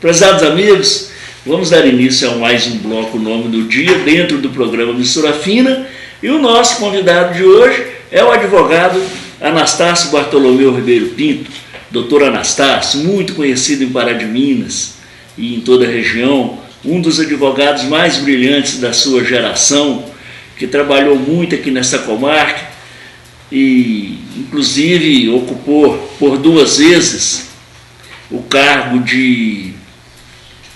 Prezados amigos, vamos dar início a mais um bloco Nome do Dia dentro do programa Mistura Fina, e o nosso convidado de hoje é o advogado Anastácio Bartolomeu Ribeiro Pinto. Doutor Anastácio, muito conhecido em Pará de Minas e em toda a região, um dos advogados mais brilhantes da sua geração, que trabalhou muito aqui nessa comarca e inclusive ocupou por 2 vezes o cargo de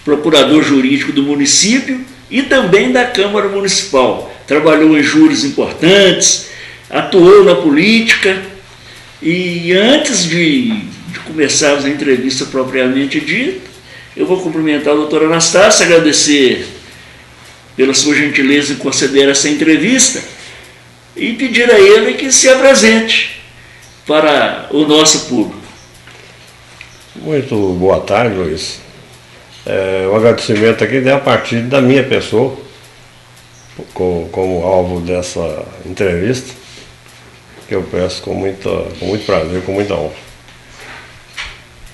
procurador jurídico do município e também da Câmara Municipal. Trabalhou em júris importantes, atuou na política e antes de começarmos a entrevista propriamente dita, eu vou cumprimentar o doutor Anastácio, agradecer pela sua gentileza em conceder essa entrevista e pedir a ele que se apresente para o nosso público. Muito boa tarde, Luiz. O agradecimento aqui é a partir da minha pessoa, como alvo dessa entrevista, que eu peço com muito prazer, com muita honra.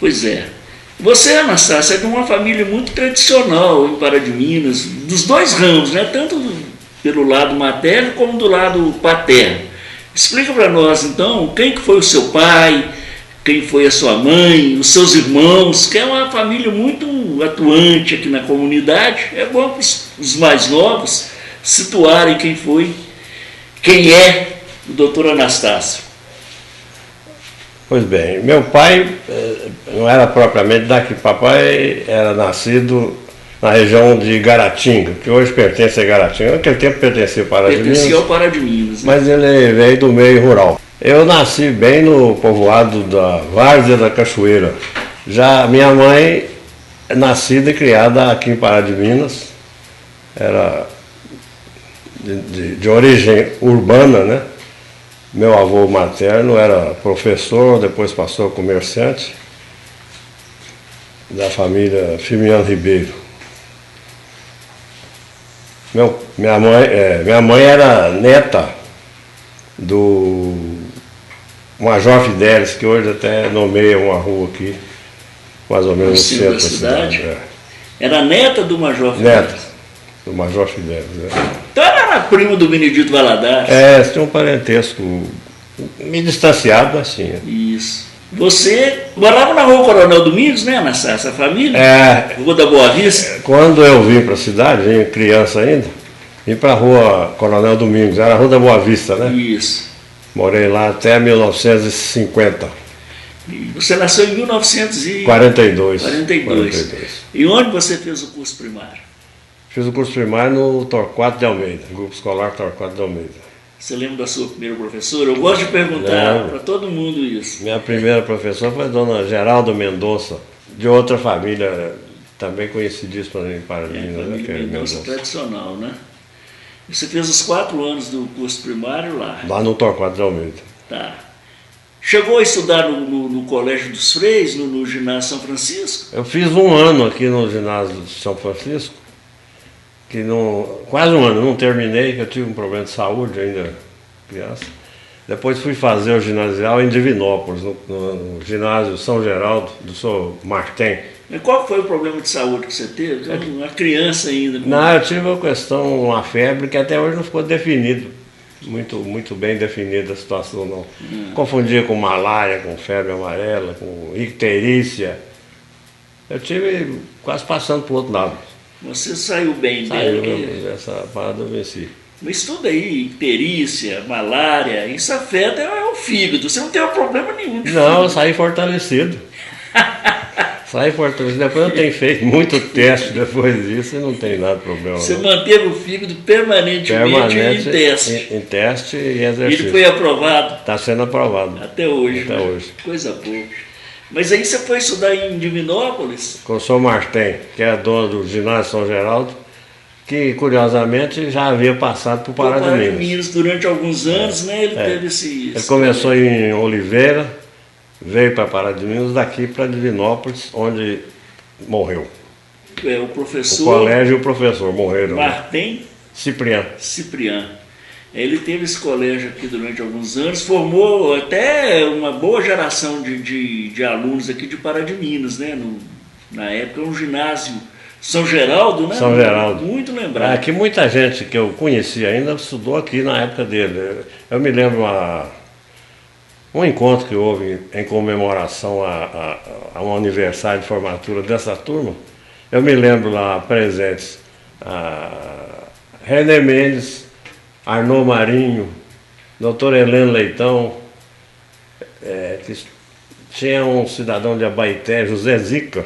Pois é. Você, Anastácio, é de uma família muito tradicional em Pará de Minas, dos 2 ramos, né? Tanto pelo lado materno como do lado paterno. Explica para nós, então, quem que foi o seu pai, quem foi a sua mãe, os seus irmãos, que é uma família muito atuante aqui na comunidade. É bom para os mais novos situarem quem é o doutor Anastácio. Pois bem, meu pai não era propriamente daqui. Papai era nascido na região de Garatinga, que hoje pertence a Garatinga. Naquele tempo pertencia ao Pará de Minas. Pertencia ao Pará de Minas, né? Mas ele veio do meio rural. Eu nasci bem no povoado da Várzea da Cachoeira. Já minha mãe é nascida e criada aqui em Pará de Minas. Era de origem urbana, né? Meu avô materno era professor, depois passou a comerciante, da família Firmino Ribeiro. Minha mãe era neta do Major Fidelis, que hoje até nomeia uma rua aqui, mais ou menos no centro da cidade. Era neta do Major Fidelis? Neta do Major Fidelis. Então ela era prima do Benedito Valadares? Tinha um parentesco meio distanciado assim. Isso. Você morava na Rua Coronel Domingos, né, essa família? Rua da Boa Vista? Quando eu vim para a cidade, vim criança ainda, vim para a Rua Coronel Domingos, era a Rua da Boa Vista, né? Isso. Morei lá até 1950. E você nasceu em 1942. 42. E onde você fez o curso primário? Fiz o curso primário no Torquato de Almeida, Grupo Escolar Torquato de Almeida. Você lembra da sua primeira professora? Eu gosto de perguntar para todo mundo isso. Minha primeira professora foi a dona Geralda Mendonça, de outra família, também conhecidíssima em Pará de Minas. Família Mendonça tradicional, né? Você fez os 4 anos do curso primário lá? Lá no Torquato de Almeida. Tá. Chegou a estudar no Colégio dos Freis, no Ginásio São Francisco? Eu fiz 1 ano aqui no Ginásio de São Francisco, que quase 1 ano, não terminei, que eu tive um problema de saúde ainda criança. Depois fui fazer o ginasial em Divinópolis, no ginásio São Geraldo, do Sr. Martim. Mas qual foi o problema de saúde que você teve? Uma criança ainda. Não, eu tive uma febre que até hoje não ficou definido, muito bem definida a situação não. Confundia com malária, com febre amarela, com icterícia. Eu tive quase passando para o outro lado. Você saiu bem dela. Essa parada eu venci. Mas estuda aí, icterícia, malária, isso afeta o fígado. Você não tem problema nenhum de Não, eu saí fortalecido. Depois eu tenho feito muito teste depois disso e não tem nada de problema. Você manteve o fígado permanentemente em teste. Em teste e exercício. Ele foi aprovado? Está sendo aprovado. Até hoje. Coisa boa. Mas aí você foi estudar em Divinópolis? Com o Sr. Martim, que é dono do Ginásio São Geraldo, que curiosamente já havia passado por Pará de Minas. Durante alguns anos, né? Ele teve esse... Ele começou em Oliveira, veio para Pará de Minas, daqui para Divinópolis, onde morreu. O professor... O colégio e o professor morreram. Martim? Cipriano. Ele teve esse colégio aqui durante alguns anos, formou até uma boa geração de alunos aqui de Pará de Minas, né? Na época, um ginásio São Geraldo, né? São Geraldo. Muito lembrado. Aqui muita gente que eu conheci ainda estudou aqui na época dele. Eu me lembro um encontro que houve em comemoração a um aniversário de formatura dessa turma. Eu me lembro lá presentes René Mendes, Arnaud Marinho, doutor Heleno Leitão, que tinha um cidadão de Abaeté, José Zica,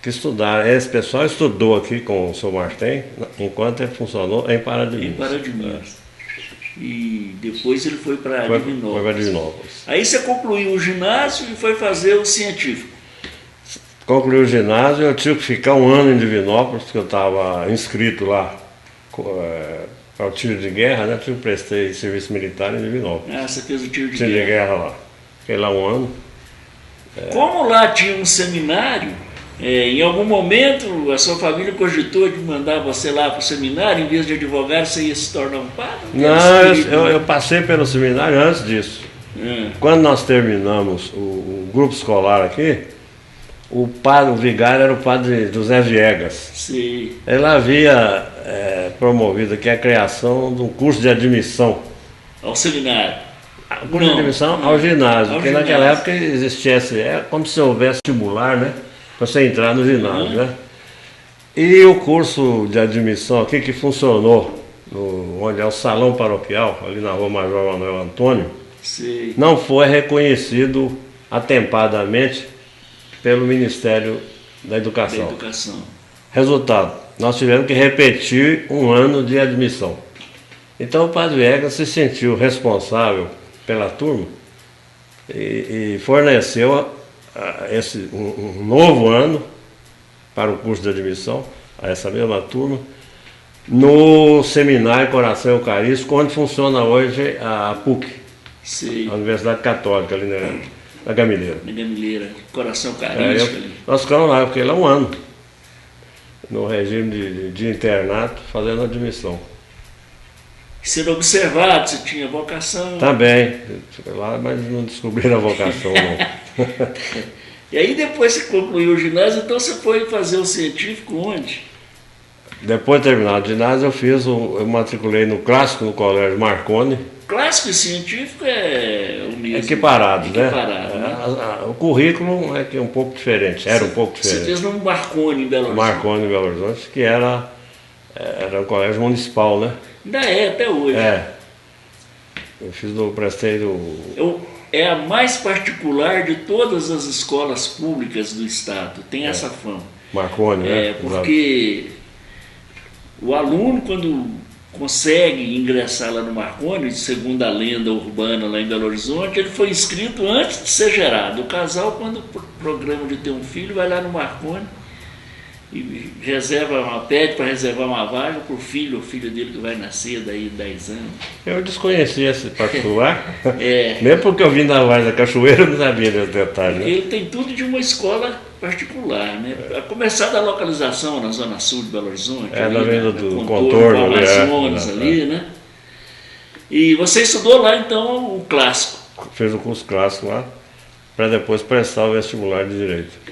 que estudaram. Esse pessoal estudou aqui com o seu Martim, enquanto ele funcionou em Pará de Minas. Em Pará de Minas. E depois ele foi para Divinópolis. Foi para Divinópolis. Aí você concluiu o ginásio e foi fazer o científico. Concluí o ginásio, eu tive que ficar um ano em Divinópolis, porque eu estava inscrito lá para o tiro de guerra, né? Eu prestei serviço militar em Divinópolis. Ah, você fez o tiro de Tiro guerra. de guerra lá. Fiquei lá um ano. Como lá tinha um seminário, em algum momento a sua família cogitou de mandar você lá para o seminário, em vez de advogado, você ia se tornar um padre? Não, eu passei pelo seminário antes disso. Quando nós terminamos o grupo escolar aqui, o vigário era o padre José Viegas. Sim. Ele havia promovido aqui a criação de um curso de admissão. Ao seminário? O curso de admissão ao ginásio, porque naquela época existia como se houvesse vestibular, né? Para você entrar no ginásio, né? E o curso de admissão aqui que funcionou, onde é o salão paroquial, ali na rua Major Manuel Antônio, sim, não foi reconhecido atempadamente pelo Ministério da Educação. Resultado, nós tivemos que repetir um ano de admissão. Então o padre Viegas se sentiu responsável pela turma e forneceu um novo ano para o curso de admissão, a essa mesma turma, no Seminário Coração Eucarístico, onde funciona hoje a PUC, sim, a Universidade Católica, ali na Gamileira. Na Gamileira, Coração Eucarístico. Nós ficamos lá, eu fiquei lá um ano, no regime de internato, fazendo admissão. Sendo observado, você tinha vocação. Também, lá, mas não descobriram a vocação não. E aí depois você concluiu o ginásio, então você foi fazer o científico onde? Depois de terminar o ginásio, eu matriculei no clássico no Colégio Marconi. Clássico e científico é o mesmo. Equiparado, né? Né? O currículo é um pouco diferente, era um pouco diferente. Você fez no Marconi em Belo Horizonte. Marconi em Belo Horizonte, que era um colégio municipal, né? Ainda é, até hoje. Eu prestei É a mais particular de todas as escolas públicas do estado, tem essa fama. Marconi, né? Porque o aluno, quando consegue ingressar lá no Marconi, segundo a lenda urbana lá em Belo Horizonte, ele foi inscrito antes de ser gerado. O casal, quando programa de ter um filho, vai lá no Marconi e pede para reservar uma vaga para o filho ou filha dele que vai nascer daí 10 anos. Eu desconhecia esse particular, mesmo porque eu vim da Várzea da Cachoeira, eu não sabia desse detalhe. Né? Ele tem tudo de uma escola particular, né? A começar da localização na zona sul de Belo Horizonte, na venda do contorno ali, né? E você estudou lá então o clássico? Fez o curso clássico lá, para depois prestar o vestibular de Direito.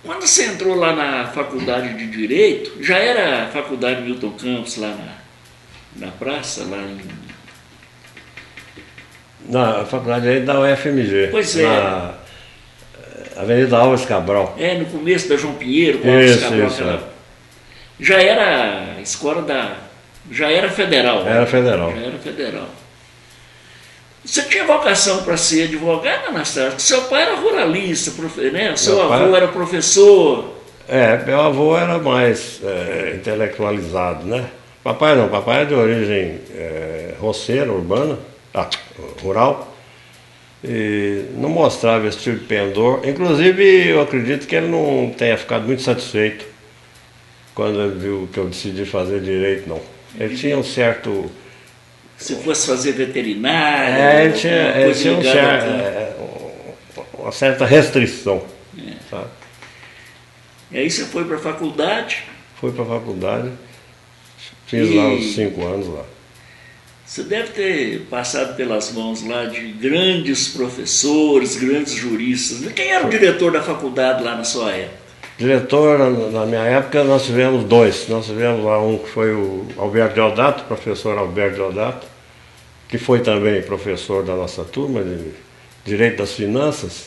Quando você entrou lá na faculdade de Direito, já era a faculdade Milton Campos lá na praça, lá em... Na faculdade aí da UFMG. Pois é. Na Avenida Alves Cabral. No começo da João Pinheiro, com Alves Cabral. Isso. Já era a escola já era federal. Era federal. Já era federal. Você tinha vocação para ser advogado, Anastácio? Seu pai era ruralista, né? Seu avô era professor. Meu avô era mais intelectualizado, né? Papai não, papai é de origem roceira, urbana, rural, e não mostrava esse tipo de pendor. Inclusive, eu acredito que ele não tenha ficado muito satisfeito quando ele viu que eu decidi fazer direito, não. Ele tinha um certo... Se fosse fazer veterinário... Ele tinha uma certa restrição. Sabe? E aí você foi para a faculdade? Fui para a faculdade, fiz lá uns 5 anos lá. Você deve ter passado pelas mãos lá de grandes professores, grandes juristas. Quem era o diretor da faculdade lá na sua época? Diretor, na minha época, nós tivemos dois. Nós tivemos lá um que foi o Alberto Deodato, professor Alberto Deodato, que foi também professor da nossa turma de Direito das Finanças.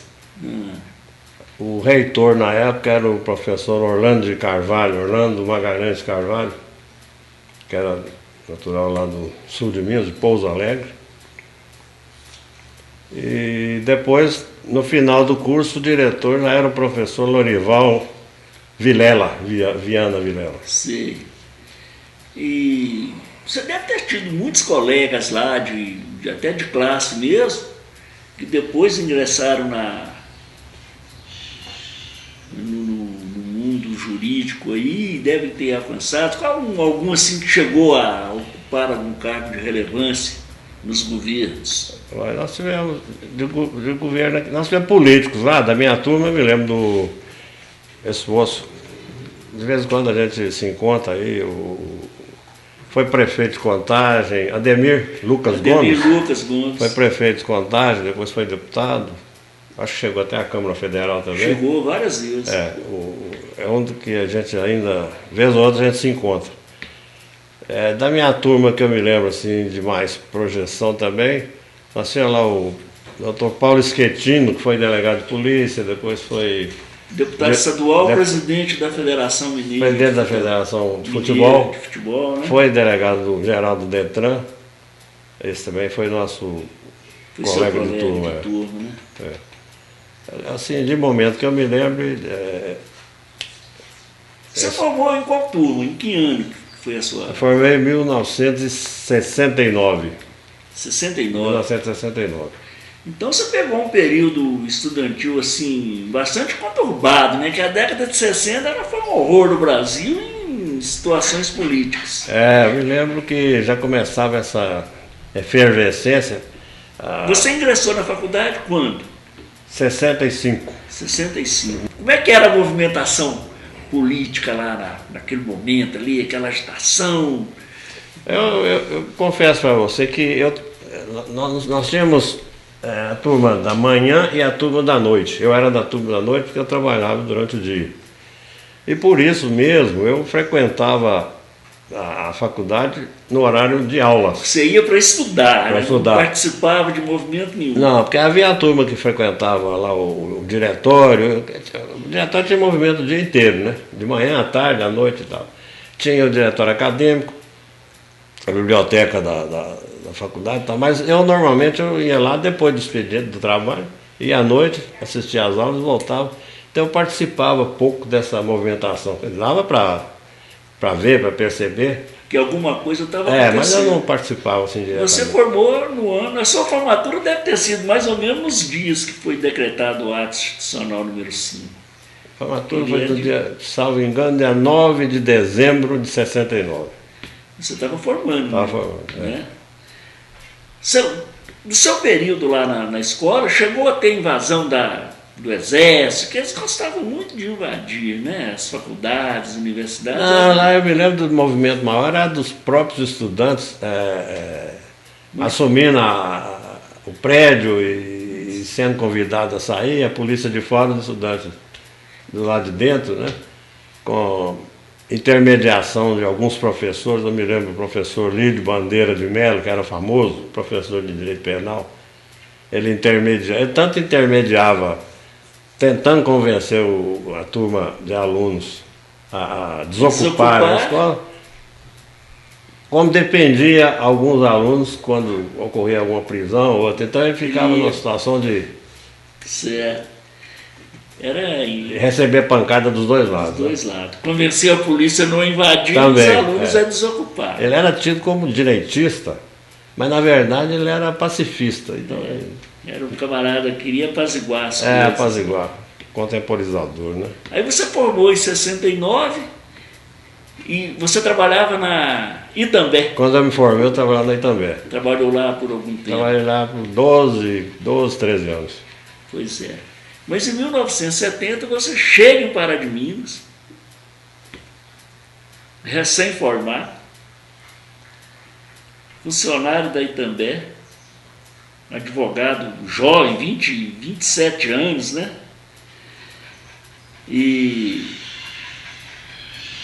O reitor na época era o professor Orlando de Carvalho, Orlando Magalhães de Carvalho, que era natural lá do sul de Minas, de Pouso Alegre. E depois, no final do curso, o diretor já era o professor Lorival Vilela, Viana Vilela. Sei. E você deve ter tido muitos colegas lá, até de classe mesmo, que depois ingressaram no mundo jurídico aí, e devem ter avançado. Qual algum assim que chegou a ocupar algum cargo de relevância nos governos? Nós tivemos de governo aqui, nós tivemos políticos lá, da minha turma, eu me lembro do esse moço, de vez em quando a gente se encontra aí, foi prefeito de Contagem, Ademir Lucas Gomes, foi prefeito de Contagem, depois foi deputado, acho que chegou até a Câmara Federal também. Chegou várias vezes. É um que a gente ainda, vez ou outra, a gente se encontra. Da minha turma que eu me lembro assim, de mais projeção também, nós tínhamos lá o Dr. Paulo Schettino, que foi delegado de polícia, depois foi deputado estadual, presidente da Federação Mineira. Presidente da Federação de Futebol, né? Foi delegado geral do Detran. Esse também foi nosso colega de turma. Né? Assim, de momento que eu me lembro. Você formou em qual turma? Em que ano foi a sua? Eu formei em 1969. 69? 1969. Então você pegou um período estudantil assim, bastante conturbado, né? Que a década de 60 foi um horror no Brasil em situações políticas. Eu me lembro que já começava essa efervescência. Você ingressou na faculdade quando? 65. 65. Como é que era a movimentação política lá naquele momento ali, aquela agitação? Eu confesso para você que nós tínhamos a turma da manhã e a turma da noite. Eu era da turma da noite porque eu trabalhava durante o dia. E por isso mesmo eu frequentava a faculdade no horário de aula. Você ia para estudar, né? Não participava de movimento nenhum. Não, porque havia a turma que frequentava lá o diretório. O diretório tinha movimento o dia inteiro, né? De manhã, à tarde, à noite e tal. Tinha o diretório acadêmico, a biblioteca da faculdade e tal, mas normalmente eu ia lá depois do expediente do trabalho, ia à noite, assistia às aulas e voltava. Então eu participava pouco dessa movimentação. Dava para ver, para perceber. Que alguma coisa estava acontecendo. Mas eu não participava assim diretamente. Você formou no ano, a sua formatura deve ter sido mais ou menos nos dias que foi decretado o ato institucional número 5. A formatura foi no dia, salvo engano, dia 9 de dezembro de 69. Você estava formando. Estava formando, né? No seu período lá na escola, chegou a ter invasão do exército, que eles gostavam muito de invadir, né? As faculdades, universidades. Não, lá eu me lembro do movimento maior, era dos próprios estudantes assumindo o prédio e sendo convidados a sair, a polícia de fora dos estudantes do lado de dentro, né? Com intermediação de alguns professores. Eu me lembro do professor Lídio Bandeira de Mello, que era famoso, professor de Direito Penal. Ele tanto intermediava, tentando convencer a turma de alunos a desocupar a escola, como dependia alguns alunos quando ocorria alguma prisão ou outra. Então ele ficava numa situação de receber pancada dos dois lados. Dos dois lados. Convencer a polícia a não invadir os alunos a desocupar. Ele era tido como direitista, mas na verdade ele era pacifista. Então, era um camarada que queria apaziguar as coisas. Apaziguar, contemporizador, né? Aí você formou em 69 e você trabalhava na Itambé. Quando eu me formei, eu trabalhava na Itambé. Trabalhou lá por algum tempo? Trabalhei lá por 12, 13 anos. Pois é. Mas em 1970 você chega em Pará de Minas, recém-formado, funcionário da Itambé, advogado jovem, 27 anos, né? E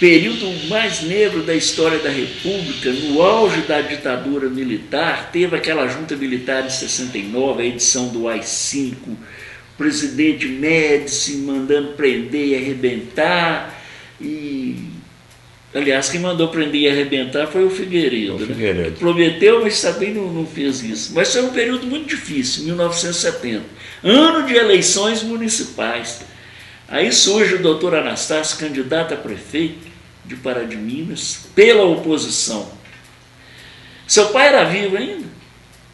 período mais negro da história da República, no auge da ditadura militar, teve aquela junta militar de 69, a edição do AI-5, o presidente Médici mandando prender e arrebentar, aliás, quem mandou prender e arrebentar foi o Figueiredo, né? Prometeu, mas também não fez isso. Mas foi um período muito difícil, 1970, ano de eleições municipais. Aí surge o doutor Anastácio, candidato a prefeito de Pará de Minas, pela oposição. Seu pai era vivo ainda?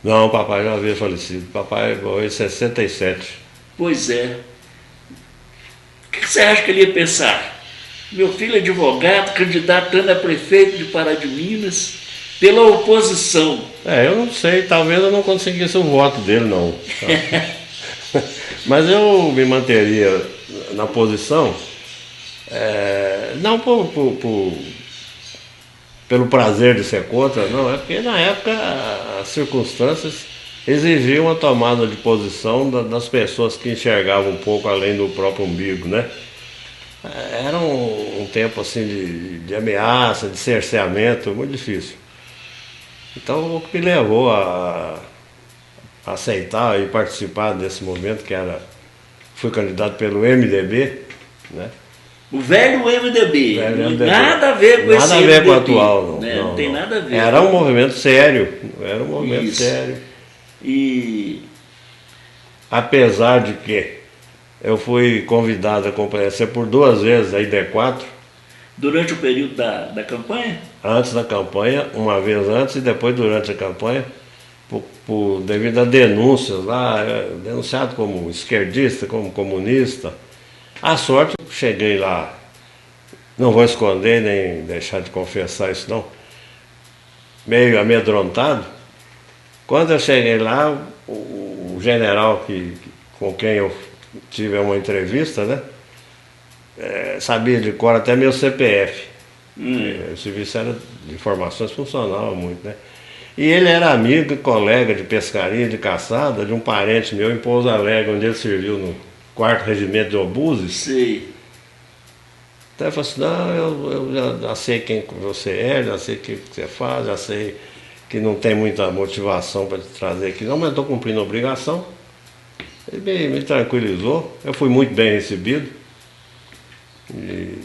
Não, o papai já havia falecido. Papai morreu em 67. Pois é. O que você acha que ele ia pensar? Meu filho é advogado, candidatando a prefeito de Pará de Minas, pela oposição. Eu não sei, talvez eu não conseguisse o voto dele, não. Mas eu me manteria na posição, não pelo prazer de ser contra, não, é porque na época as circunstâncias exigiam a tomada de posição das pessoas que enxergavam um pouco além do próprio umbigo, né? Era um tempo assim de ameaça, de cerceamento, muito difícil. Então o que me levou a aceitar e participar desse movimento, fui candidato pelo MDB, né? O velho MDB, nada a ver com esse Nada a ver com o atual, não. Né? Não tem nada a ver. Era um movimento sério, sério. E apesar de que eu fui convidado a comparecer por 2 vezes a ID4. Durante o período da campanha? Antes da campanha, uma vez antes e depois durante a campanha, devido a denúncias lá, denunciado como esquerdista, como comunista. A sorte, cheguei lá, não vou esconder nem deixar de confessar isso não, meio amedrontado. Quando eu cheguei lá, o general com quem eu tive uma entrevista, né, sabia de cor até meu CPF. O serviço era de informações, funcionava muito, né? E ele era amigo e colega de pescaria, de caçada, de um parente meu em Pouso Alegre, onde ele serviu no 4º Regimento de Obuses. Sim. Então ele falou assim, não, eu já sei quem você é, já sei o que você faz, já sei que não tem muita motivação para te trazer aqui não, mas estou cumprindo a obrigação. Ele me tranquilizou, eu fui muito bem recebido. E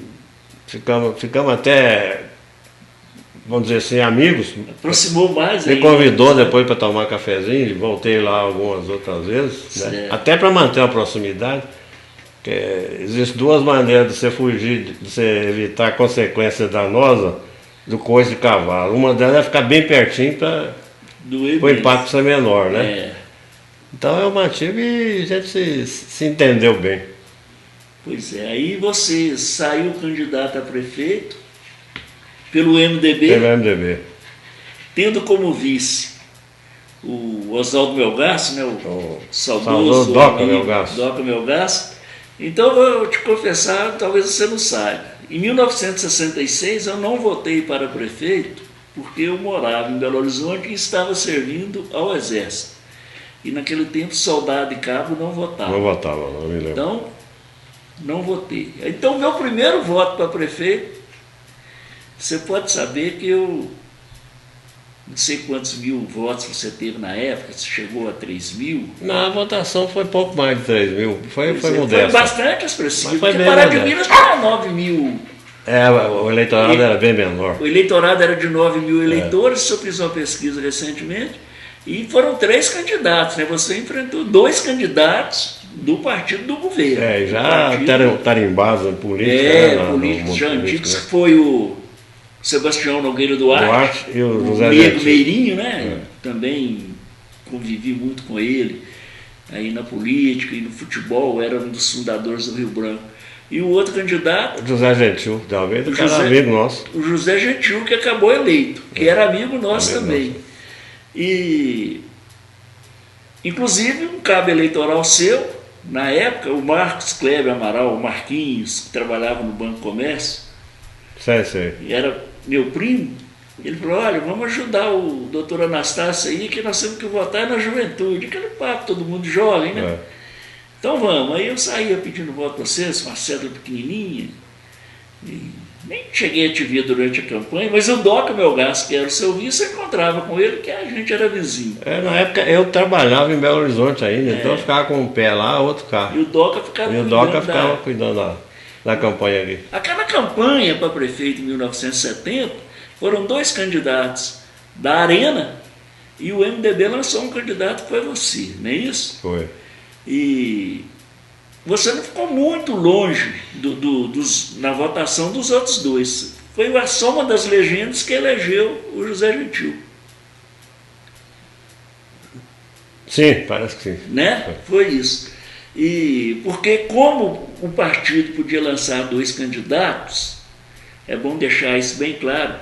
ficamos até, vamos dizer assim, amigos. Aproximou mais ainda. Me convidou depois para tomar cafezinho, e voltei lá algumas outras vezes, né? Até para manter a proximidade. Existem 2 maneiras de você fugir, de você evitar a consequência danosa do coice de cavalo. Uma delas é ficar bem pertinho para o impacto ser menor, né? Então eu mantive e a gente se entendeu bem. Pois é, aí você saiu candidato a prefeito pelo MDB. Pelo MDB. Tendo como vice o Oswaldo Melgaço, né, o saudoso Doca Melgaço. Doca Melgaço. Então eu vou te confessar, talvez você não saiba. Em 1966 eu não votei para prefeito porque eu morava em Belo Horizonte e estava servindo ao Exército. E naquele tempo soldado e cabo não votava. Não votava, não me lembro. Então, não votei. Então, meu primeiro voto para prefeito, você pode saber que eu não sei quantos mil votos você teve na época, você chegou a 3 mil. Na votação foi pouco mais de 3 mil, foi modesto. Foi bastante expressivo, porque Pará de Minas tinha 9 mil. O eleitorado era bem menor. O eleitorado era de 9 mil eleitores, eu fiz uma pesquisa recentemente, e foram 3 candidatos, né? Você enfrentou 2 candidatos do partido do governo. Já tarimbados na política. Políticos já antigos, que foi o Sebastião Nogueira Duarte e o José Meirinho, né? Também convivi muito com ele aí na política e no futebol, era um dos fundadores do Rio Branco. E o outro candidato, José Gentil de Almeida, que era amigo nosso. O José Gentil, que acabou eleito, que era amigo nosso também. E inclusive um cabo eleitoral seu, na época, o Marcos Kleber Amaral, o Marquinhos, que trabalhava no Banco Comércio, sei. E era meu primo. Ele falou, olha, vamos ajudar o doutor Anastácio aí, que nós temos que votar na juventude. Aquele papo, todo mundo jovem, né? Então vamos. Aí eu saía pedindo voto para vocês, com uma cédula pequenininha. E nem cheguei a te ver durante a campanha, mas o Doca Melgaço, que era o seu vice, eu encontrava com ele, que a gente era vizinho. Na época eu trabalhava em Belo Horizonte ainda, então eu ficava com um pé lá, outro cá. E o Doca ficava cuidando da campanha aqui. Aquela campanha para prefeito em 1970, foram 2 candidatos da Arena, e o MDB lançou um candidato que foi você, não é isso? Foi. E você não ficou muito longe na votação dos outros 2. Foi a soma das legendas que elegeu o José Gentil. Sim, parece que sim. Né? Foi isso. E porque como o partido podia lançar 2 candidatos, é bom deixar isso bem claro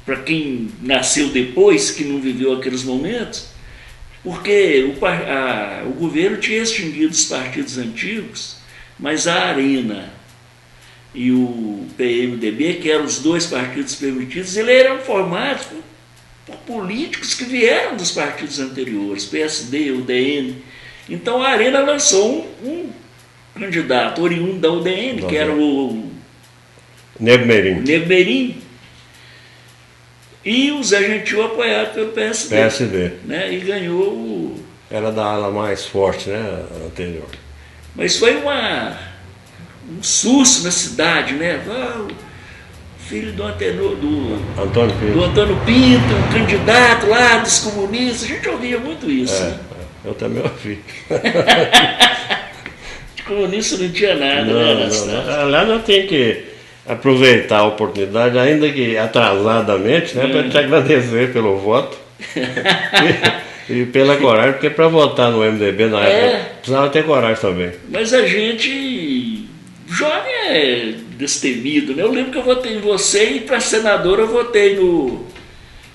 para quem nasceu depois, que não viveu aqueles momentos, porque o governo tinha extinguido os partidos antigos, mas a Arena e o PMDB, que eram os 2 partidos permitidos, eles eram formados por políticos que vieram dos partidos anteriores, PSD, UDN. Então a Arena lançou um candidato oriundo da UDN, que era o Nego Merim, e o Zé Gentil apoiado pelo PSD. Né? E ganhou o... Era da ala mais forte, né? Anterior. Mas foi um susto na cidade, né? O filho do Antônio Pinto, um candidato lá dos comunistas. A gente ouvia muito isso. Né? Eu também ouvi. De comunista não tinha nada, né? Aliás, eu tenho que aproveitar a oportunidade, ainda que atrasadamente, né, para te agradecer pelo voto e pela coragem, porque para votar no MDB na época precisava ter coragem também. Mas a gente jovem é destemido, né? Eu lembro que eu votei em você e para senador eu votei no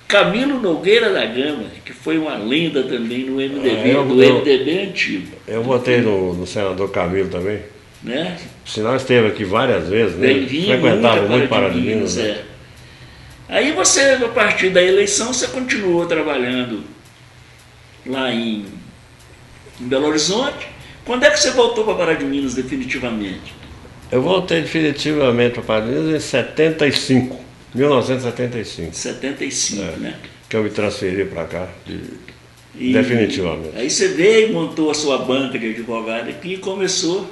Camilo Nogueira da Gama, que foi uma lenda também no MDB, MDB antigo. Eu votei no senador Camilo também. Né? O senhor esteve aqui várias vezes, né? Frequentava muito Pará de Minas. Né? Aí você, a partir da eleição, você continuou trabalhando lá em Belo Horizonte. Quando é que você voltou para Pará de Minas definitivamente? Eu voltei definitivamente para Pará de Minas em 1975. 75, né? Que eu me transferi para cá, definitivamente. Aí você veio, montou a sua banca de advogado aqui e começou...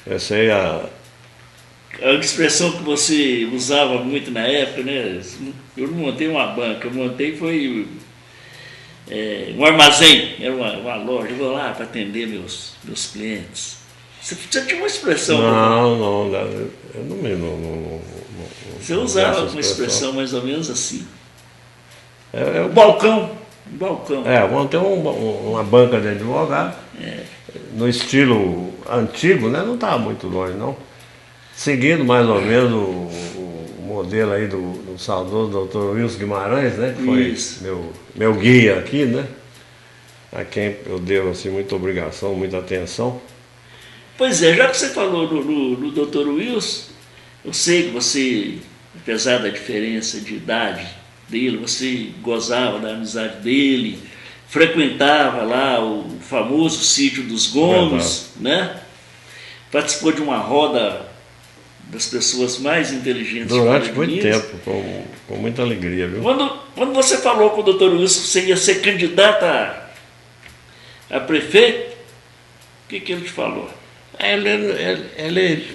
Essa aí a expressão que você usava muito na época, né? Eu não montei uma banca, eu montei foi um armazém, era uma loja, eu vou lá para atender meus clientes. Você tinha uma expressão? Não, eu não me... Você usava uma expressão mais ou menos assim. Um balcão. Eu montei uma banca de advogado. No estilo antigo, né? Não estava muito longe, não. Seguindo mais ou menos o modelo aí do saudoso Dr. Wilson Guimarães, né? Que foi meu guia aqui, né? A quem eu devo assim, muita obrigação, muita atenção. Pois é, já que você falou no Dr. Wilson, eu sei que você, apesar da diferença de idade dele, você gozava da amizade dele, frequentava lá o famoso sítio dos Gomes, né? Participou de uma roda das pessoas mais inteligentes. Durante muito tempo, com muita alegria, viu? Quando você falou com o Dr. Wilson que você ia ser candidato a prefeito, o que ele te falou? Ele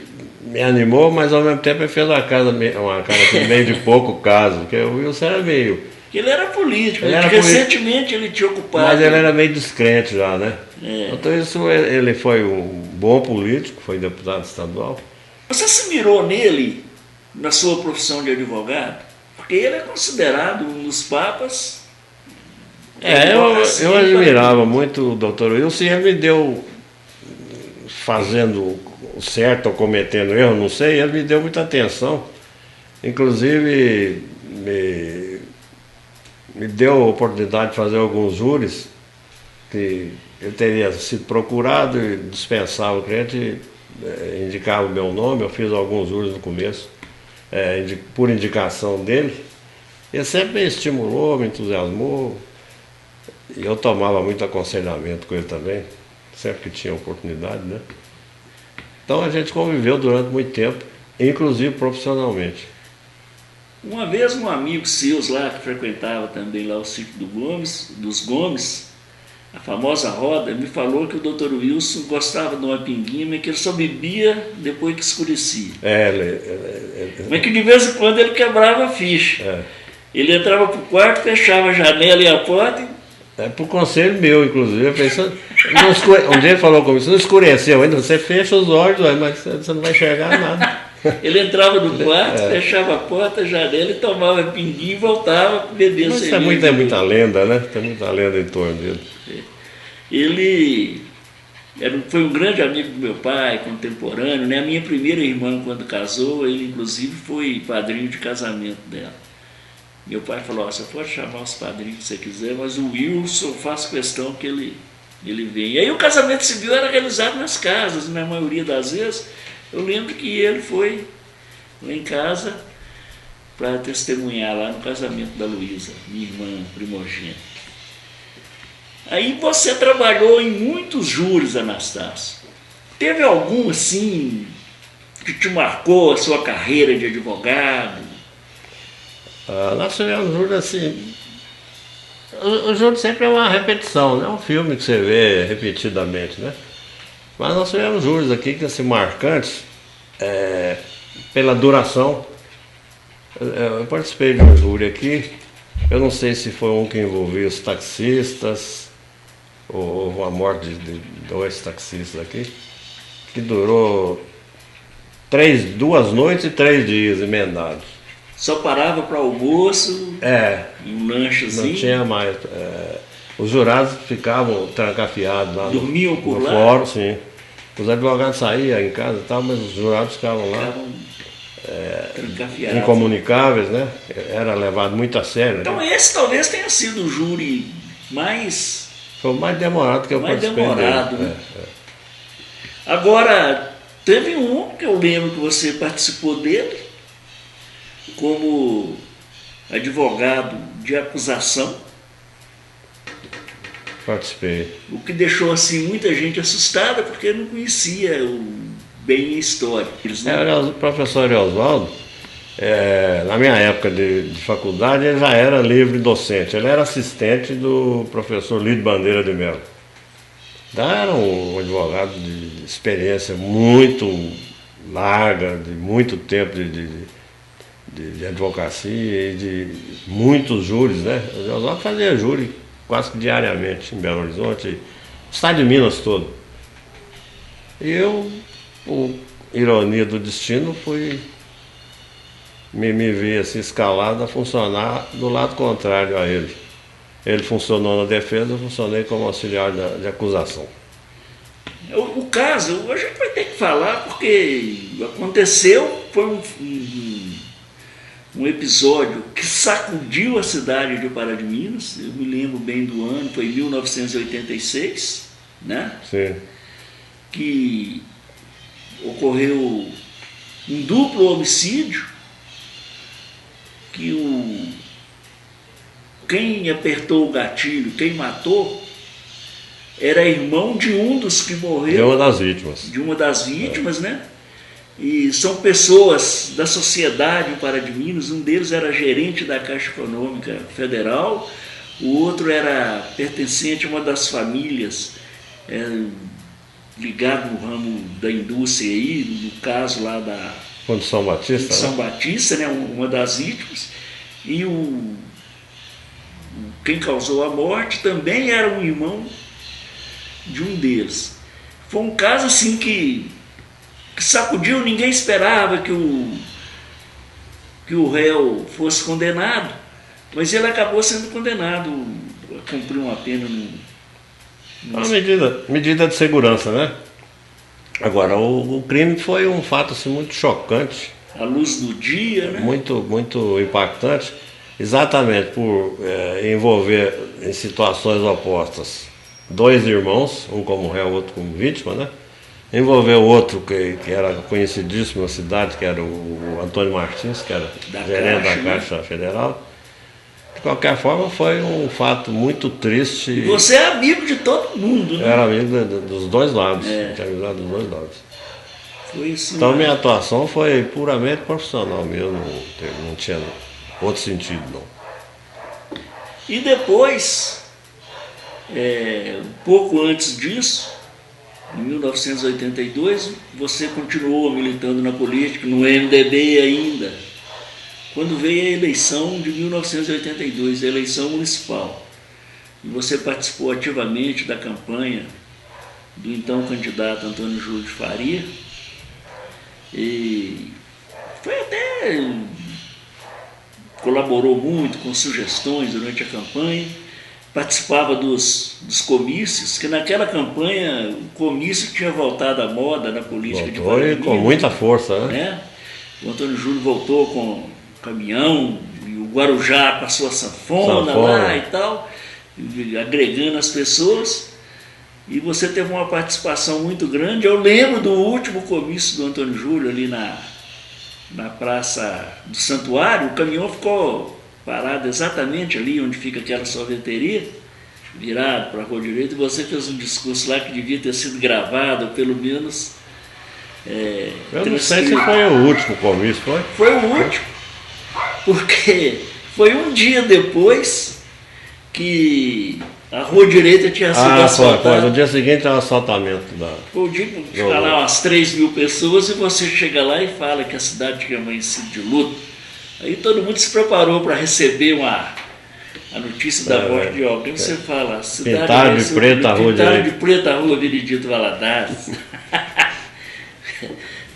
me animou, mas ao mesmo tempo ele fez uma cara assim, meio de pouco caso, porque o Wilson era meio... Ele era político, recentemente ele tinha ocupado. Mas ele era meio descrente já, né? Então ele foi um bom político, foi deputado estadual. Você se mirou nele, na sua profissão de advogado? Porque ele é considerado um dos papas. Eu admirava muito o Dr. Wilson e ele me deu, fazendo o certo ou cometendo erro, não sei, ele me deu muita atenção. Inclusive, me deu a oportunidade de fazer alguns júris, que ele teria sido procurado e dispensava o cliente, indicava o meu nome, eu fiz alguns júris no começo, por indicação dele. Ele sempre me estimulou, me entusiasmou, e eu tomava muito aconselhamento com ele também, sempre que tinha oportunidade, né? Então a gente conviveu durante muito tempo. inclusive profissionalmente. Uma vez um amigo seu lá, que frequentava também lá o sítio dos Gomes, a famosa roda, me falou que o Dr. Wilson gostava de uma pinguinha, mas que ele só bebia depois que escurecia. Mas que de vez em quando ele quebrava a ficha. Ele entrava para o quarto, fechava a janela e a porta. Por conselho meu, inclusive. Pensando, um dia ele falou comigo, se não escureceu ainda, você fecha os olhos, mas você não vai enxergar nada. Ele entrava no quarto, fechava a porta, a janela e tomava pinguinho e voltava para beber cerveja. Mas é muita lenda, né? Tem muita lenda em torno dele. Ele foi um grande amigo do meu pai, contemporâneo, né? A minha primeira irmã, quando casou, ele inclusive foi padrinho de casamento dela. Meu pai falou, você pode chamar os padrinhos que você quiser, mas o Wilson, faço questão que ele venha. E aí o casamento civil era realizado nas casas, na maioria das vezes. Eu lembro que ele foi lá em casa para testemunhar lá no casamento da Luísa, minha irmã primogênita. Aí você trabalhou em muitos júris, Anastácio. Teve algum, assim, que te marcou a sua carreira de advogado? Nós tivemos júri assim. O júri sempre é uma repetição, não é um filme que você vê repetidamente, né? Mas nós tivemos júris aqui que assim, marcantes pela duração. Eu participei de um júri aqui, eu não sei se foi um que envolvia os taxistas, ou houve a morte de 2 taxistas aqui, que durou 2 noites e 3 dias emendados. Só parava para almoço, um lanchezinho? Não tinha mais. Os jurados ficavam trancafiados lá. Dormiam por lá? Fórum, sim. Os advogados saíam em casa e tal, mas os jurados ficavam lá. Incomunicáveis, né? Era levado muito a sério. Então esse talvez tenha sido o júri mais... Foi o mais demorado que eu participei. Mais demorado, né? Agora, teve um que eu lembro que você participou dele, como advogado de acusação. Participei. O que deixou assim muita gente assustada, porque não conhecia bem a história. O professor Oswaldo, na minha época de faculdade, ele já era livre docente. Ele era assistente do professor Lídio Bandeira de Mello. Era um advogado de experiência muito larga, de muito tempo de advocacia e de muitos júris, né? O Oswaldo fazia júri quase que diariamente em Belo Horizonte, estado de Minas todo. E eu, por ironia do destino, me vi assim, escalado a funcionar do lado contrário a ele. Ele funcionou na defesa, eu funcionei como auxiliar de acusação. O caso, a gente vai ter que falar, porque aconteceu, foi um episódio que sacudiu a cidade de Pará de Minas. Eu me lembro bem do ano, foi em 1986, né? Sim. Que ocorreu um duplo homicídio, que quem apertou o gatilho, quem matou, era irmão de um dos que morreu. De uma das vítimas. De uma das vítimas, né? E são pessoas da sociedade em Pará de Minas. Um deles era gerente da Caixa Econômica Federal, o outro era pertencente a uma das famílias ligado no ramo da indústria aí, no caso lá da Fundição Batista, Fundição Batista, né? Uma das vítimas. E quem causou a morte também era um irmão de um deles. Foi um caso assim que sacudiu, ninguém esperava que o réu fosse condenado, mas ele acabou sendo condenado a cumprir uma pena uma medida de segurança, né? Agora, o crime foi um fato assim, muito chocante. À luz do dia, né? Muito impactante, exatamente por envolver em situações opostas 2 irmãos, um como réu, outro como vítima, né? Envolveu outro que era conhecidíssimo na cidade, que era o Antônio Martins, que era gerente da Caixa Federal. De qualquer forma, foi um fato muito triste. E você é amigo de todo mundo, né? Era amigo dos dois lados, tinha amizade dos dois lados. Foi assim, Então minha atuação foi puramente profissional mesmo, não tinha outro sentido não. E depois, um pouco antes disso, em 1982, você continuou militando na política, no MDB ainda, quando veio a eleição de 1982, a eleição municipal. E você participou ativamente da campanha do então candidato Antônio Júlio de Faria. E foi até... colaborou muito com sugestões durante a campanha, participava dos comícios, que naquela campanha o comício tinha voltado à moda na política de Paraná. Com muita força, né? O Antônio Júlio voltou com caminhão, e o Guarujá passou a sanfona lá e tal, agregando as pessoas, e você teve uma participação muito grande. Eu lembro do último comício do Antônio Júlio ali na Praça do Santuário. O caminhão ficou parado exatamente ali onde fica aquela sorveteria, virado para a rua direita, e você fez um discurso lá que devia ter sido gravado, ou pelo menos... eu não sei se foi o último comício, foi? Foi o último, porque foi um dia depois que a rua direita tinha sido assaltada. No dia seguinte é o assaltamento da... Foi o dia que chega lá umas 3.000 pessoas e você chega lá e fala que a cidade tinha amanhecido de luto. Aí todo mundo se preparou para receber a notícia da morte de alguém. Você fala, a cidade pintaram de preta a rua direita. Pintaram de preta a rua Benedito Valadares.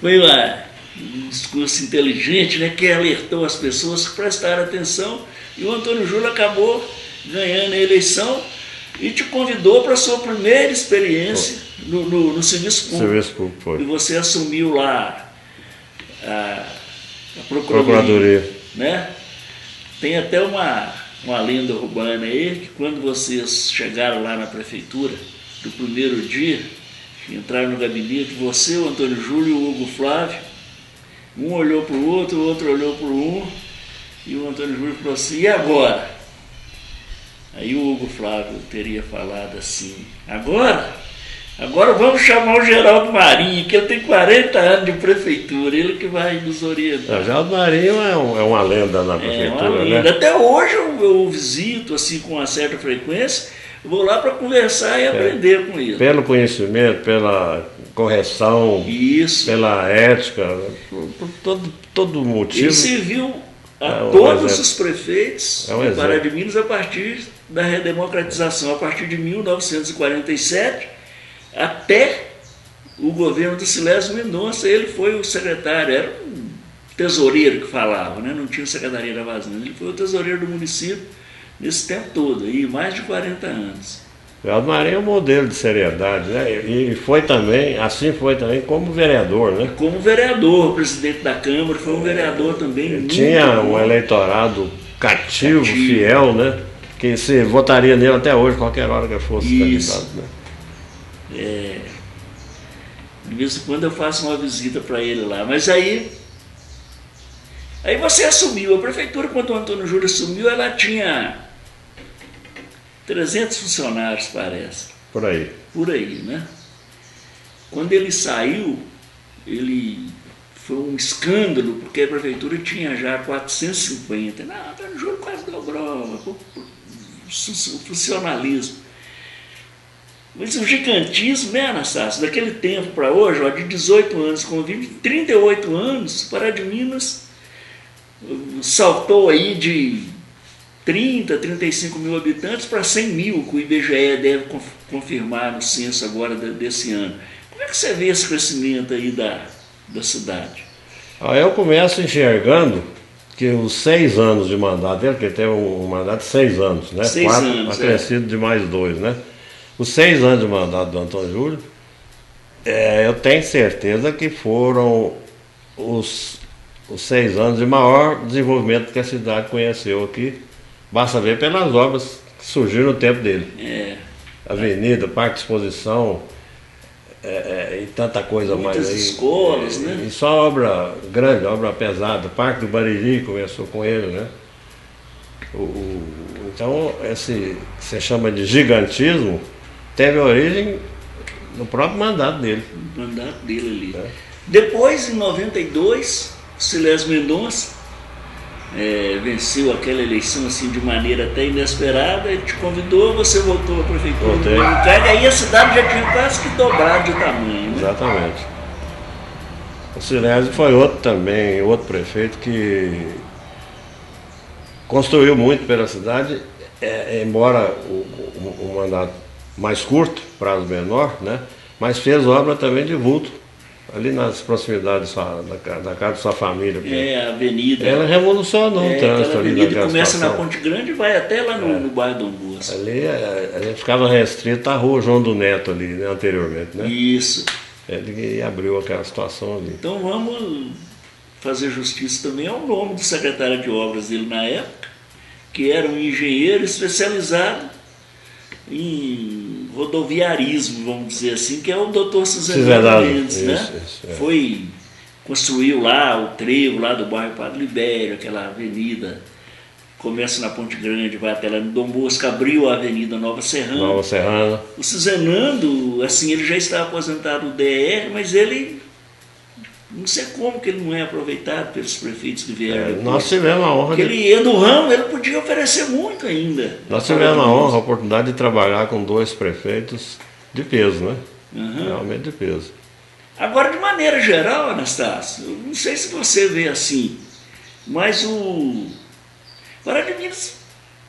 Foi um discurso inteligente, né, que alertou as pessoas que prestaram atenção, e o Antônio Júlio acabou ganhando a eleição e te convidou para a sua primeira experiência no serviço público. Serviço público, foi. E você assumiu lá a Procuradoria. Né? Tem até uma lenda urbana aí, que quando vocês chegaram lá na prefeitura, do primeiro dia, entraram no gabinete, você, o Antônio Júlio e o Hugo Flávio, um olhou para o outro olhou para um, e o Antônio Júlio falou assim, e agora? Aí o Hugo Flávio teria falado assim, agora vamos chamar o Geraldo Marinho, que ele tem 40 anos de prefeitura, ele que vai nos orientar. O Geraldo Marinho é uma lenda na prefeitura, uma lenda. Né? Até hoje eu visito assim, com uma certa frequência, vou lá para conversar e aprender com ele. Pelo conhecimento, pela correção, pela ética, por todo motivo. Ele serviu a todos os prefeitos do Pará de Minas a partir da redemocratização, a partir de 1947, até o governo do Silésio Mendonça. Ele foi o secretário, era um tesoureiro que falava, né? Não tinha secretaria da Fazenda, ele foi o tesoureiro do município nesse tempo todo, aí, mais de 40 anos. O Geraldo Marinho é um modelo de seriedade, né? E foi também como vereador, né? Como vereador, presidente da Câmara, foi um vereador também. Ele tinha um eleitorado cativo, fiel, né? Que se votaria nele até hoje, qualquer hora que fosse candidato, né? De vez em quando eu faço uma visita para ele lá, mas aí você assumiu, a prefeitura, quando o Antônio Júlio assumiu, ela tinha 300 funcionários, parece. Por aí. Por aí, né? Quando ele saiu, foi um escândalo, porque a prefeitura tinha já 450. Não, Antônio Júlio quase dobrou o funcionalismo. Mas o gigantismo, né, Anastácio? Daquele tempo para hoje, ó, de 18 anos convive, 38 anos, Pará de Minas saltou aí de 30, 35 mil habitantes para 100 mil, que o IBGE deve confirmar no censo agora desse ano. Como é que você vê esse crescimento aí da cidade? Eu começo enxergando que os 6 anos de mandato dele, porque ele teve um mandato de 6 anos, né? 6 anos, acrescido de mais 2, né? Os 6 anos de mandato do Antônio Júlio, eu tenho certeza que foram os 6 anos de maior desenvolvimento que a cidade conheceu aqui. Basta ver pelas obras que surgiram no tempo dele. Avenida, parque de exposição, e tanta coisa muitas mais aí. Escolas, né? E só obra grande, obra pesada. O Parque do Bariri começou com ele, né? Então, esse que você chama de gigantismo teve origem no próprio mandato dele. No mandato dele ali. Depois, em 92, o Silésio Mendonça venceu aquela eleição assim de maneira até inesperada, ele te convidou, você voltou à prefeitura Voltei. de Maringá, e aí a cidade já tinha quase que dobrado de tamanho, né? Exatamente. O Silésio foi outro também, outro prefeito que construiu muito pela cidade, embora o mandato mais curto, prazo menor, né? Mas fez obra também de vulto, ali nas proximidades da casa da sua família. A avenida. Ela revolucionou o trânsito ali avenida naquela começa situação. na Ponte Grande e vai até lá no bairro Dom Bosco. Ali a gente ficava restrito à rua João do Neto ali, né, anteriormente, né? Isso. Ele abriu aquela situação ali. Então vamos fazer justiça também ao nome do secretário de obras dele na época, que era um engenheiro especializado em rodoviarismo, vamos dizer assim, que é o Dr. Suzanado Mendes, né? Construiu lá o trevo lá do bairro Padre Libério, aquela avenida, começa na Ponte Grande, vai até lá no Dom Bosco, abriu a Avenida Nova Serrana. O Suzanando, assim, ele já está aposentado do DR, mas ele, não sei como que ele não é aproveitado pelos prefeitos que vieram depois. Nós tivemos a honra porque ele ia do ramo, ele podia oferecer muito ainda. Nós tivemos a oportunidade de trabalhar com 2 prefeitos de peso, né? Realmente de peso. Agora, de maneira geral, Anastácio, eu não sei se você vê assim, mas o Pará de Minas,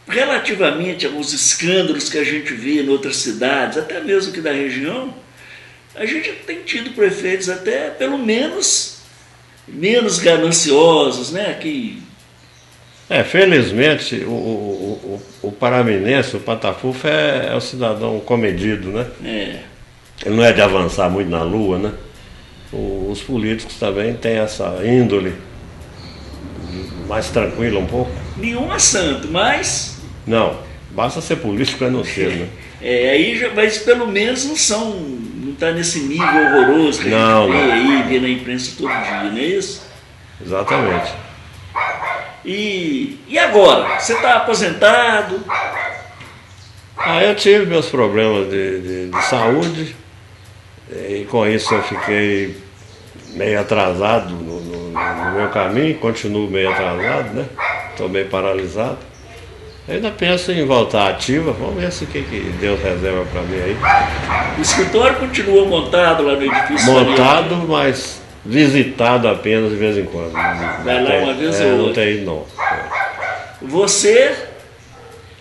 relativamente aos escândalos que a gente vê em outras cidades, até mesmo aqui da região, a gente tem tido prefeitos até, pelo menos, menos gananciosos, né? Felizmente, o paraminense, o Patafufo, é o cidadão comedido, né? Ele não é de avançar muito na lua, né? Os políticos também têm essa índole mais tranquila um pouco. Nenhum é santo, mas... Não, basta ser político para não ser, né? Mas pelo menos não está nesse nível horroroso que a gente vê na imprensa todo dia, não é isso? Exatamente. E agora? Você está aposentado? Eu tive meus problemas de saúde, e com isso eu fiquei meio atrasado no meu caminho, continuo meio atrasado, né? Estou meio paralisado. Ainda penso em voltar ativa, vamos ver se o que Deus reserva para mim aí. O escritório continua montado lá no edifício? Montado, mas visitado apenas de vez em quando. Vai lá uma vez ou outra? Não tem ido, não. Você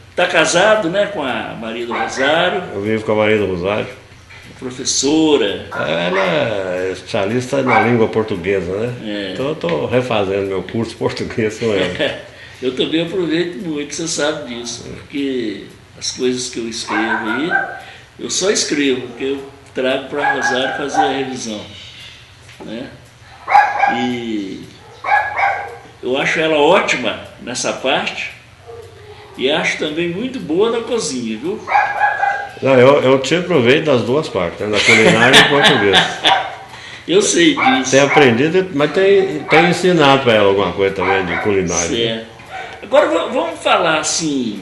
está casado, né, com a Maria do Rosário? Eu vivo com a Maria do Rosário. Professora. Ela é especialista na língua portuguesa, né? Então eu estou refazendo meu curso português com ela. Eu também aproveito muito, você sabe disso, porque as coisas que eu escrevo aí, eu só escrevo, porque eu trago para a Rosário fazer a revisão, né? E eu acho ela ótima nessa parte e acho também muito boa na cozinha, viu? Não, eu te aproveito das duas partes, né? Da culinária e português. Eu sei disso. Tem aprendido, mas tem ensinado para ela alguma coisa também de culinária. Certo. Agora vamos falar assim,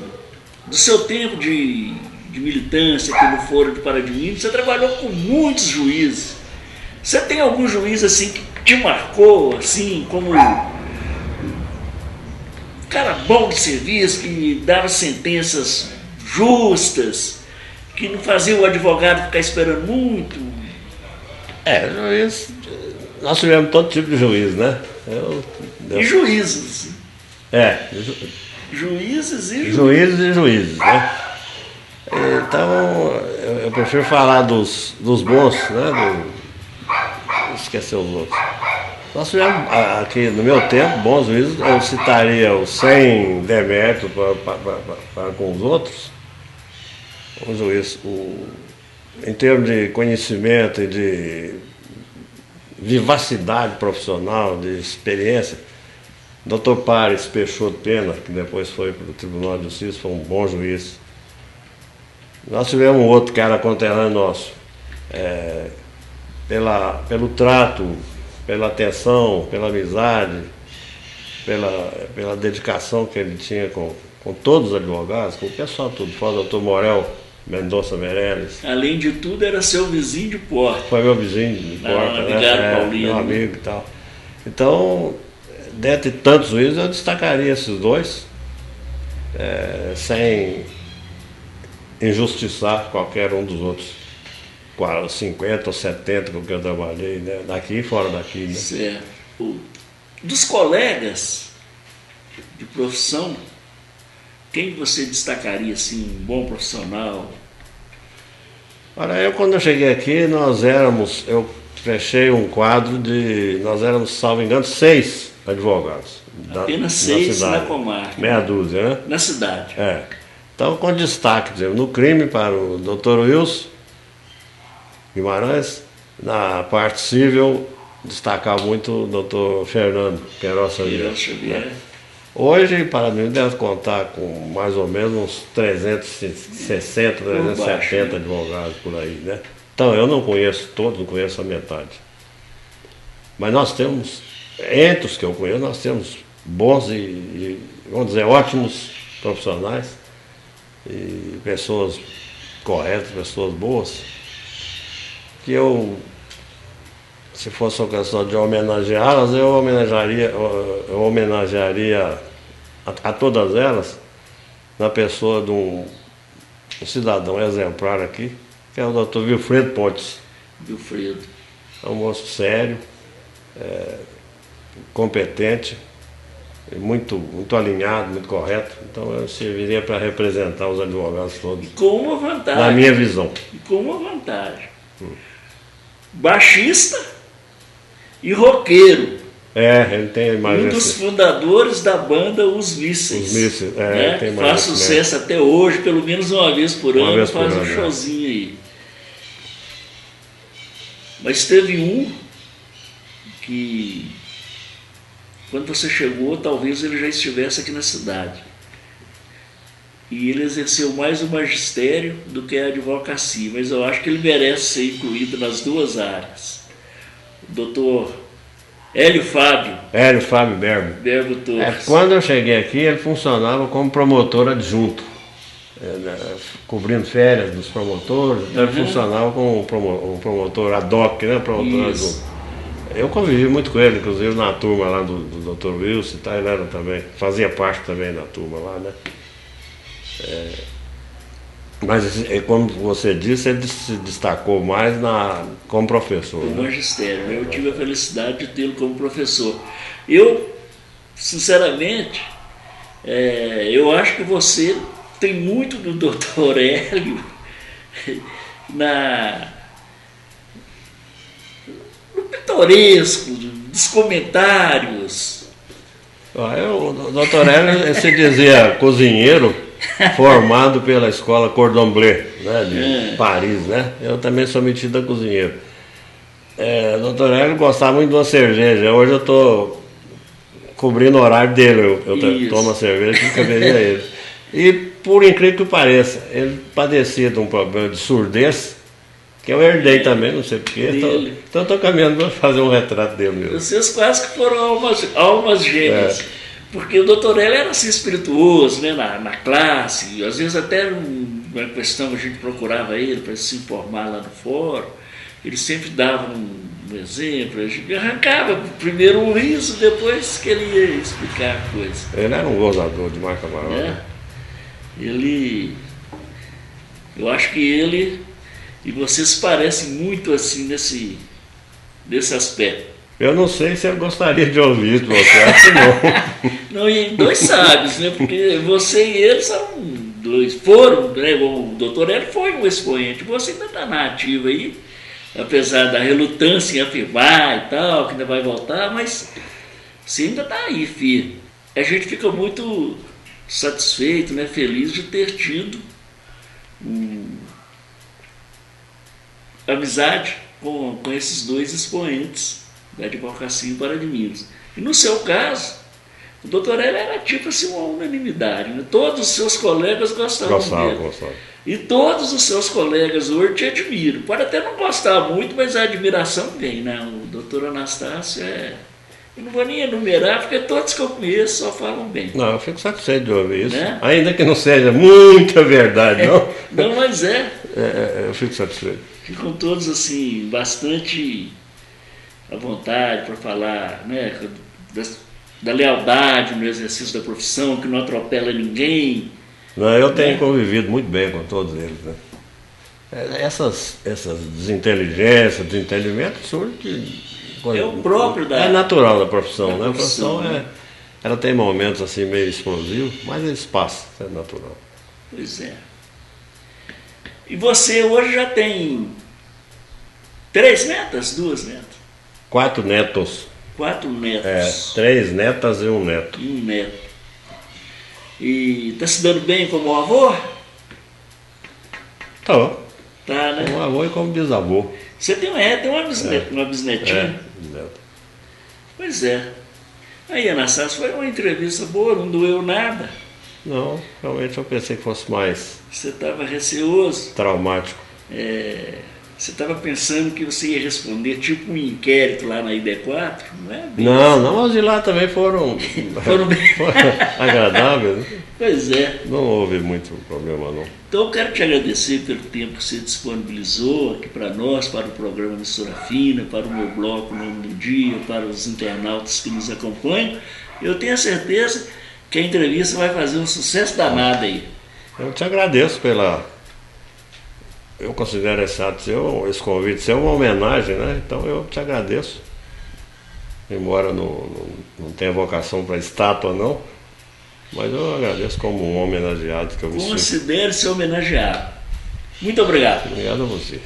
do seu tempo de militância aqui no Foro de Pará de Minas. Você trabalhou com muitos juízes. Você tem algum juiz assim que te marcou assim como um cara bom de serviço, que dava sentenças justas, que não fazia o advogado ficar esperando muito? Juiz, nós tivemos todo tipo de juiz, né? E juízes. Juízes e juízes, né? Então, eu prefiro falar dos bons, né? Esquecer os outros. Nós tivemos aqui, no meu tempo, bons juízes. Eu citaria o sem demérito para com os outros. O juiz, em termos de conhecimento e de vivacidade profissional, de experiência, Dr. Pares Peixoto Pena, que depois foi para o Tribunal de Justiça, foi um bom juiz. Nós tivemos um outro cara conterrâneo nosso, pelo trato, pela atenção, pela amizade, pela dedicação que ele tinha com todos os advogados, com o pessoal tudo, fora o Dr. Morel, Mendonça Meirelles. Além de tudo, era seu vizinho de porta. Foi meu vizinho de porta, né? Paulinho, meu amigo e tal. Então, dentre tantos juízes, eu destacaria esses dois, sem injustiçar qualquer um dos outros 50 ou 70 com que eu trabalhei, né? Daqui e fora daqui, né? Certo. Dos colegas de profissão, quem você destacaria assim, um bom profissional? Olha, quando eu cheguei aqui, eu fechei um quadro nós éramos, salvo engano, 6 advogados. Apenas 6 na comarca. Meia dúzia, né? Na cidade. Então, com destaque, no crime para o Dr. Wilson Guimarães, na parte civil, destacar muito o Dr. Fernando Queiroz Xavier. Hoje, para mim, deve contar com mais ou menos uns 360, 370 advogados por aí, né? Então, eu não conheço todos, não conheço a metade. Mas nós temos, entre os que eu conheço, nós temos bons e vamos dizer, ótimos profissionais e pessoas corretas, pessoas boas, que se fosse uma questão de homenageá-las, eu homenagearia a todas elas na pessoa de um cidadão exemplar aqui, que é o Dr. Wilfredo Pontes. Wilfredo. É um moço sério, competente, muito alinhado, muito correto. Então eu serviria para representar os advogados todos. E com uma vantagem. Na minha visão. E com uma vantagem. Baixista e roqueiro. Ele tem a imagem. Um dos fundadores da banda Os Mísseis. Os Mísseis, né? Faz sucesso até hoje, pelo menos uma vez por ano, faz um showzinho aí. Mas teve um que, quando você chegou, talvez ele já estivesse aqui na cidade. E ele exerceu mais o magistério do que a advocacia, mas eu acho que ele merece ser incluído nas duas áreas. O doutor Hélio Fábio Berbo Torres. Quando eu cheguei aqui, ele funcionava como promotor adjunto, cobrindo férias dos promotores, então ele funcionava como um promotor ad hoc, né? Promotor adjunto. Eu convivi muito com ele, inclusive na turma lá do Dr. Wilson, tá? Ele era também, fazia parte também da turma lá, né? Mas, como você disse, ele se destacou mais como professor. No magistério, né? Eu tive a felicidade de tê-lo como professor. Eu, sinceramente, eu acho que você tem muito do Dr. Hélio no pitoresco, dos comentários. O Dr. Hélio se dizia cozinheiro, formado pela escola Cordon Bleu, né, de Paris, né? Eu também sou metido a cozinheiro. O Dr. Hélio gostava muito de uma cerveja. Hoje eu estou cobrindo o horário dele. Eu tomo a cerveja que caberia ele. E, por incrível que pareça, ele padecia de um problema de surdez, que eu herdei também, não sei porquê. Então estou caminhando para fazer um retrato dele mesmo. Vocês quase que foram almas gêmeas. Porque o doutor Hélio era assim espirituoso, né, na classe, às vezes até uma questão a gente procurava ele para se informar lá no fórum, ele sempre dava um exemplo, a gente arrancava primeiro um riso, depois que ele ia explicar a coisa. Ele era um gozador de marca maior. Eu acho que ele e você se parecem muito assim nesse aspecto. Eu não sei se eu gostaria de ouvir de você, acho que não. Não, e dois sábios, né? Porque você e ele são dois, né? O doutor Hélio foi um expoente, você ainda está na ativa aí, apesar da relutância em afirmar e tal, que ainda vai voltar, mas você ainda está aí, filho. A gente fica muito satisfeito, né? Feliz de ter tido amizade com esses dois expoentes da advocacia em Pará de Minas. E no seu caso, o doutor Hélio era tipo assim uma unanimidade, né? Todos os seus colegas gostavam dele. E todos os seus colegas hoje te admiram. Pode até não gostar muito, mas a admiração vem, né? O doutor Anastácio é Eu não vou nem enumerar, porque todos que eu conheço só falam bem. Não, eu fico satisfeito de ouvir isso. Né? Ainda que não seja muita verdade, não. Não, mas Eu fico satisfeito. ficam todos assim, bastante à vontade para falar, né, da lealdade no exercício da profissão, que não atropela ninguém. Não, eu tenho convivido muito bem com todos eles, né? Essas desinteligências, desentendimentos surgem. É o próprio da... É natural da profissão, né? A profissão, profissão ela tem momentos assim meio explosivos, mas eles passam, é natural. Pois é. E você hoje já tem 3 netas, 2 netas? 4 netos. 4 netos. 3 netas e 1 neto. E 1 neto. E está se dando bem como avô? Tá. Tá, né? Como avô e como bisavô. Você tem uma bisnetinha? Neto. Pois é. Aí, Anastácio, foi uma entrevista boa, não doeu nada. Não, realmente eu pensei que fosse mais Você estava receoso. traumático. Você estava pensando que você ia responder tipo um inquérito lá na ID4, não é? Não, os de lá também foram agradáveis. Né? Pois é. Não houve muito problema, não. Então eu quero te agradecer pelo tempo que você disponibilizou aqui para nós, para o programa Mistura Fina, para o meu bloco Nome do Dia, para os internautas que nos acompanham. Eu tenho a certeza que a entrevista vai fazer um sucesso danado aí. Eu te agradeço eu considero esse convite seu uma homenagem, né? Então eu te agradeço. Embora não tenha vocação para estátua, não. Mas eu agradeço como um homenageado que eu me sinto. Considere-se homenageado. Muito obrigado. Obrigado a você.